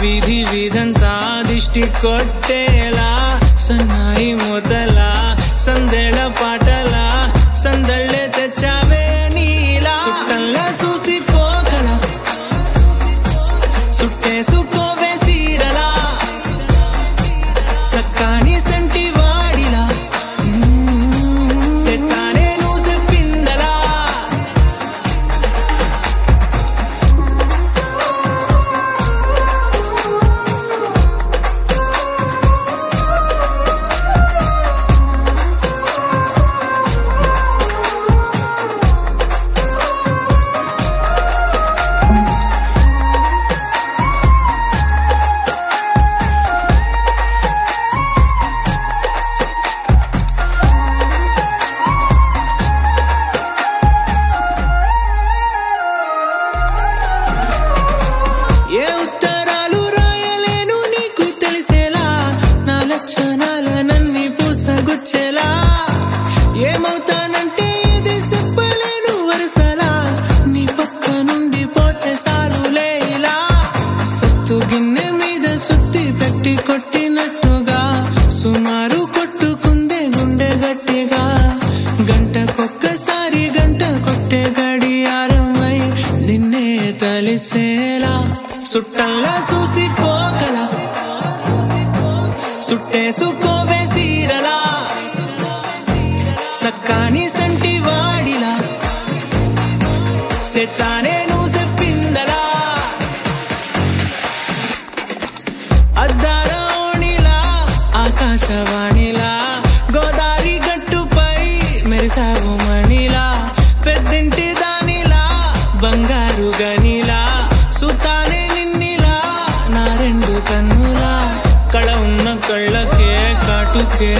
వీధి వీధంతా దిష్టి కొట్టేలా సన్నాయి మూతలా సందేళ పాటలా సందళ్ళే తెచ్చావే నీలా సుట్టంలా చూసిపోగల సుట్టేసుకోవే సీరలా సక్కాని సంటి వాడిలా సెత్తానే నువ్వు చెప్పిందలా ఏమవుతానంటే ఇది చెప్పలేను వరుసలా నీ పక్క నుండి పోతే సాలులే ఇలా సత్తు గిన్నె మీద సుత్తి పెట్టి కొట్టినట్టుగా సుమారు కొట్టుకుందే గుండె గట్టిగా గంటకొక్కసారి గంట కొట్టే గడియారమై నిన్నే తలిసేలా సుట్టల్లా చూసిపోగల సుట్టేసుకోవే సీరలా సక్కాని సంటి వాడిలా సెత్తానే నువ్వు చెప్పిందలా అద్దాల ఓణిలా ఆకాశవాణిలా గోదావరి గట్టుపై మెరిసావు మణిలా పెద్దింటి దానిలా బంగారు గనిలా సుతానే నిన్నిలా నా రెండు కన్నులా కళ ఉన్న కళ్ళకే కాటుకే